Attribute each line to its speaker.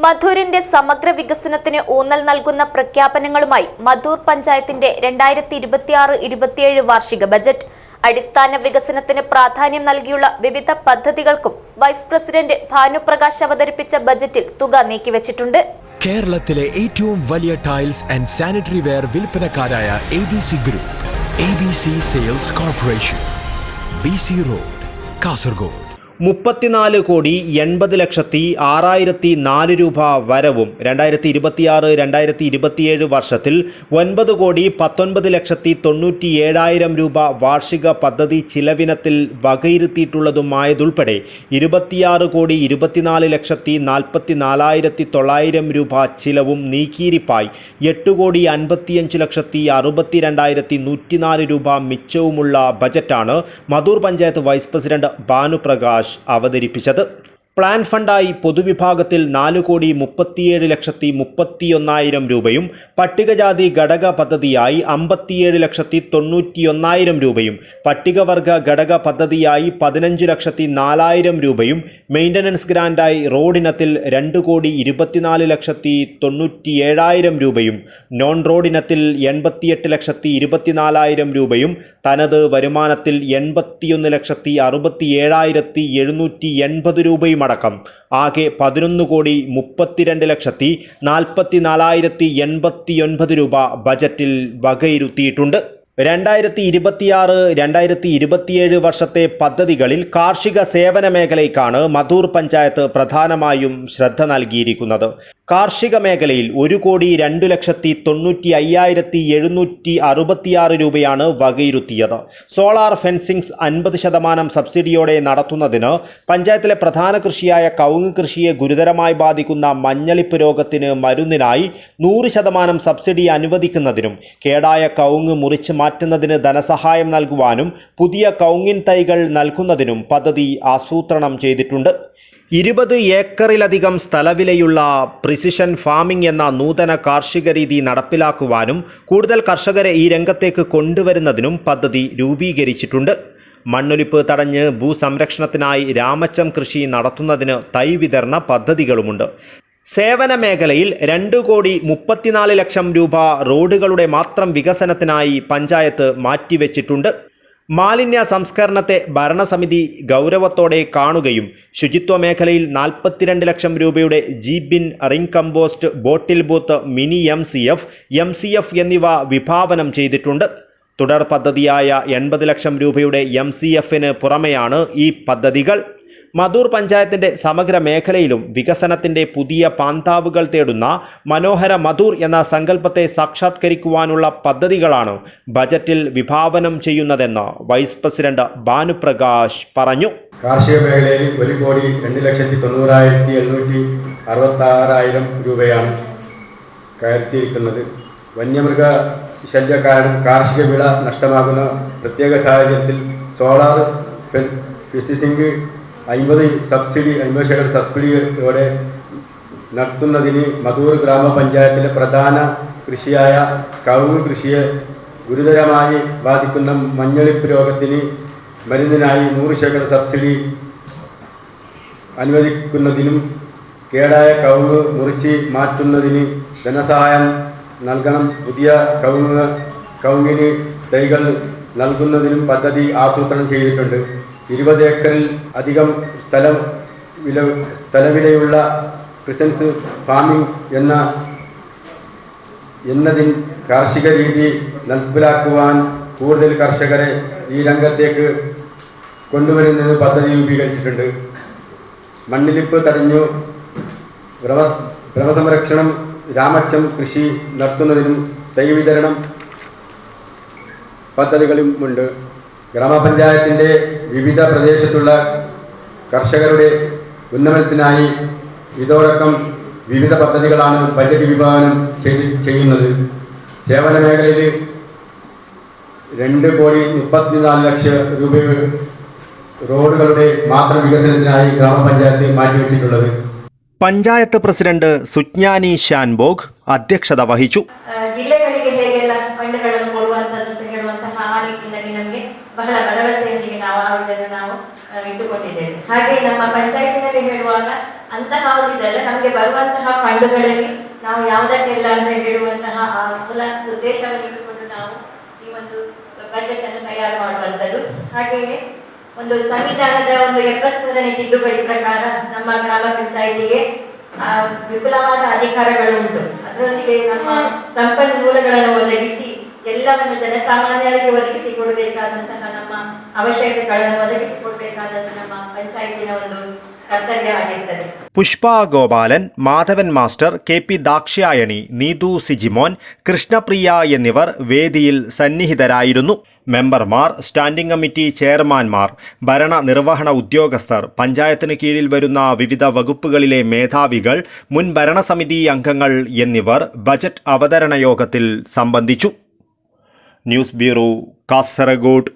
Speaker 1: മധൂരിന്റെ സമഗ്ര വികസനത്തിന് ഊന്നൽ നൽകുന്ന പ്രഖ്യാപനങ്ങളുമായി മധൂർ പഞ്ചായത്തിന്റെ 2026-27 വാർഷിക ബജറ്റ്. അടിസ്ഥാന വികസനത്തിന് പ്രാധാന്യം നൽകിയുള്ള വിവിധ പദ്ധതികൾക്കും വൈസ് പ്രസിഡന്റ് ഭാനുപ്രകാശ് അവതരിപ്പിച്ച ബജറ്റിൽ തുക നീക്കിവച്ചിട്ടുണ്ട്.
Speaker 2: കേരളത്തിലെ ഏറ്റവും വലിയ ടൈൽസ് ആൻഡ് സാനിറ്ററി വെയർ വിൽപ്പനക്കാരായ ABC group, ABC sales corporation, BC road, Kasaragod.
Speaker 3: 34,80,06,004 രൂപ വരവും 2026-2027 വർഷത്തിൽ 9,19,97,000 രൂപ വാർഷിക പദ്ധതി ചിലവിനത്തിൽ വകയിരുത്തിയിട്ടുള്ളതുമായതുൾപ്പെടെ 26,24,44,900 രൂപ ചിലവും നീക്കിയിരിപ്പായി 8,55,62,104 രൂപ മിച്ചവുമുള്ള ബജറ്റാണ് മധൂർ പഞ്ചായത്ത് വൈസ് പ്രസിഡന്റ് ഭാനുപ്രകാശ് അവതരിപ്പിച്ചത്. പ്ലാൻ ഫണ്ടായി പൊതുവിഭാഗത്തിൽ 4,37,31,000 രൂപയും പട്ടികജാതി ഘടക പദ്ധതിയായി 57,91,000 രൂപയും പട്ടികവർഗ ഘടക പദ്ധതിയായി 15,04,000 രൂപയും മെയിൻ്റനൻസ് ഗ്രാൻഡായി റോഡിനത്തിൽ 2,24,97,000 രൂപയും നോൺ റോഡിനത്തിൽ 88,24,000 രൂപയും തനത് വരുമാനത്തിൽ 81,67,780 രൂപയും അടക്കം ആകെ 11,32,44,089 രൂപ ബജറ്റിൽ വകയിരുത്തിയിട്ടുണ്ട്. 2026-2027 വർഷത്തെ പദ്ധതികളിൽ കാർഷിക സേവന മേഖലയ്ക്കാണ് മധൂർ പഞ്ചായത്ത് പ്രധാനമായും ശ്രദ്ധ നൽകിയിരിക്കുന്നത്. കാർഷിക മേഖലയിൽ 1,02,95,766 രൂപയാണ് വകയിരുത്തിയത്. സോളാർ ഫെൻസിംഗ് 50% സബ്സിഡിയോടെ നടത്തുന്നതിന്, പഞ്ചായത്തിലെ പ്രധാന കൃഷിയായ കവുങ്ങ് കൃഷിയെ ഗുരുതരമായി ബാധിക്കുന്ന മഞ്ഞളിപ്പ് രോഗത്തിന് മരുന്നിനായി 100% സബ്സിഡി അനുവദിക്കുന്നതിനും, കേടായ കവുങ്ങ് മുറിച്ച് മാറ്റുന്നതിന് ധനസഹായം നൽകുവാനും, പുതിയ കവുങ്ങിൻ തൈകൾ നൽകുന്നതിനും പദ്ധതി ആസൂത്രണം ചെയ്തിട്ടുണ്ട്. 20 ഏക്കറിലധികം സ്ഥലവിലയുള്ള പ്രിസിഷൻ ഫാമിംഗ് എന്ന നൂതന കാർഷിക രീതി നടപ്പിലാക്കുവാനും കൂടുതൽ കർഷകരെ ഈ രംഗത്തേക്ക് കൊണ്ടുവരുന്നതിനും പദ്ധതി രൂപീകരിച്ചിട്ടുണ്ട്. മണ്ണൊലിപ്പ് തടഞ്ഞ് ഭൂസംരക്ഷണത്തിനായി രാമച്ചം കൃഷി നടത്തുന്നതിന് തൈ വിതരണ പദ്ധതികളുമുണ്ട്. സേവന മേഖലയിൽ 2,34,00,000 രൂപ റോഡുകളുടെ മാത്രം വികസനത്തിനായി പഞ്ചായത്ത് മാറ്റിവെച്ചിട്ടുണ്ട്. മാലിന്യ സംസ്കരണത്തെ ഭരണസമിതി ഗൗരവത്തോടെ കാണുകയും ശുചിത്വ മേഖലയിൽ 42 ലക്ഷം രൂപയുടെ ജി-ബിൻ, റിംഗ് കമ്പോസ്റ്റ്, ബോട്ടിൽ ബൂത്ത്, മിനി MCF എന്നിവ വിഭാവനം ചെയ്തിട്ടുണ്ട്. തുടർ പദ്ധതിയായ 80 ലക്ഷം രൂപയുടെ MCFന് പുറമെയാണ് ഈ പദ്ധതികൾ. മധൂർ പഞ്ചായത്തിന്റെ സമഗ്ര മേഖലയിലും വികസനത്തിന്റെ പുതിയ പാന്താവുകൾ തേടുന്ന മനോഹര മധൂർ എന്ന സങ്കല്പത്തെ സാക്ഷാത്കരിക്കുവാനുള്ള പദ്ധതികളാണ് ബജറ്റിൽ വിഭാവനം ചെയ്യുന്നതെന്ന് വൈസ് പ്രസിഡന്റ് ഭാനുപ്രകാശ് പറഞ്ഞു.
Speaker 4: കാർഷിക മേഖലയിൽ 1,02,90,766 രൂപയാണ് കയറ്റിയിരിക്കുന്നത്. വന്യമൃഗ ശല്യ കാരണം കാർഷിക വിള നഷ്ടമാകുന്ന പ്രത്യേക സാഹചര്യത്തിൽ സോളാർ ഫിസിംഗ് 50% സബ്സിഡിയോടെ നടത്തുന്നതിന് മധൂർ ഗ്രാമപഞ്ചായത്തിലെ പ്രധാന കൃഷിയായ കവുങ്ങ് കൃഷിയെ ഗുരുതരമായി ബാധിക്കുന്ന മഞ്ഞളിപ്പ് രോഗത്തിന് മരുന്നിനായി 100% സബ്സിഡി അനുവദിക്കുന്നതിനും, കേടായ കവുങ്ങ് മുറിച്ച് മാറ്റുന്നതിന് ധനസഹായം നൽകണം, പുതിയ കവുങ്ങിന് തൈകൾ നൽകുന്നതിനും പദ്ധതി ആസൂത്രണം ചെയ്തിട്ടുണ്ട്. 20 ഏക്കറിൽ അധികം സ്ഥലവിലയുള്ള പ്രിസൻസ് ഫാമിംഗ് എന്നതിൻ കാർഷിക രീതി നടപ്പിലാക്കുവാൻ കൂടുതൽ കർഷകരെ ഈ രംഗത്തേക്ക് കൊണ്ടുവരുന്നതിന് പദ്ധതി രൂപീകരിച്ചിട്ടുണ്ട്. മണ്ണിലിപ്പ് തടഞ്ഞു ഭ്രമസംരക്ഷണം, രാമച്ചം കൃഷി നടത്തുന്നതിനും തൈ വിതരണം പദ്ധതികളുമുണ്ട്. ഗ്രാമപഞ്ചായത്തിൻ്റെ വിവിധ പ്രദേശത്തുള്ള കർഷകരുടെ ഉന്നമനത്തിനായി ഇതോടൊപ്പം വിവിധ പദ്ധതികളാണ് ബജറ്റ് വിഭാവനം ചെയ്യുന്നത്. സേവന മേഖലയിൽ 2,34,00,000 രൂപ റോഡുകളുടെ മാത്രം വികസനത്തിനായി ഗ്രാമപഞ്ചായത്ത് മാറ്റിവെച്ചിട്ടുള്ളത്.
Speaker 3: പഞ്ചായത്ത് പ്രസിഡന്റ് സുജ്ഞാനി ഷാൻബോഗ് അധ്യക്ഷത വഹിച്ചു.
Speaker 5: ಜಿಲ್ಲೆಗಳಿಗೆ ಹೇಗೆಲ್ಲ ಫಂಡ್ಗಳನ್ನು ಕೊಡುವಂತದ್ದು ಹೇಳುವಂತಹ ಆ ನಿಟ್ಟಿನಲ್ಲಿ ನಮಗೆ ಬಹಳ ಭರವಸೆಯೊಂದಿಗೆ ನಾವು ಇಟ್ಟುಕೊಂಡಿದ್ದೇವೆ. ಹಾಗೆ ನಮ್ಮ ಪಂಚಾಯತಿನಲ್ಲಿ ಹೇಳುವಾಗ ಅಂತಹ ಇದೆಲ್ಲ ನಮಗೆ ಬರುವಂತಹ ಫಂಡುಗಳಲ್ಲಿ ನಾವು ಯಾವುದಕ್ಕೆಲ್ಲ ಅಂತ ಹೇಳುವಂತಹ ಆ ಮೂಲ ಉದ್ದೇಶವನ್ನು ಇಟ್ಟುಕೊಂಡು ನಾವು ಈ ಒಂದು ಬಜೆಟ್ ಅನ್ನು ತಯಾರು ಮಾಡುವಂಥದ್ದು. ಹಾಗೆಯೇ ಒಂದು ಸಂವಿಧಾನದ ಒಂದು 70ನೇ ತಿದ್ದುಪಡಿ ಪ್ರಕಾರ ನಮ್ಮ ಗ್ರಾಮ ಪಂಚಾಯಿತಿಗೆ ವಿಪುಲವಾದ ಅಧಿಕಾರಗಳು ಉಂಟು. ಅದರೊಂದಿಗೆ ನಮ್ಮ ಸಂಪನ್ಮೂಲಗಳನ್ನು ಒದಗಿಸಿ ಎಲ್ಲವನ್ನು ಜನಸಾಮಾನ್ಯರಿಗೆ ಒದಗಿಸಿಕೊಡಬೇಕಾದಂತಹ ನಮ್ಮ ಅವಶ್ಯಕತೆಗಳನ್ನು ಒದಗಿಸಿಕೊಡಬೇಕಾದಂತಹ ನಮ್ಮ ಪಂಚಾಯಿತಿನ ಒಂದು ಕರ್ತವ್ಯ ಆಗಿರ್ತದೆ.
Speaker 3: പുഷ്പ ഗോപാലൻ, മാധവൻ മാസ്റ്റർ, KP ദാക്ഷായണി, നീതു സിജിമോൻ, കൃഷ്ണപ്രിയ എന്നിവർ വേദിയിൽ സന്നിഹിതരായിരുന്നു. മെമ്പർമാർ, സ്റ്റാൻഡിംഗ് കമ്മിറ്റി ചെയർമാൻമാർ, ഭരണനിർവഹണ ഉദ്യോഗസ്ഥർ, പഞ്ചായത്തിന് കീഴിൽ വരുന്ന വിവിധ വകുപ്പുകളിലെ മേധാവികൾ, മുൻ ഭരണസമിതി അംഗങ്ങൾ എന്നിവർ ബജറ്റ് അവതരണ യോഗത്തിൽ സംബന്ധിച്ചു. News bureau, Kasaragod.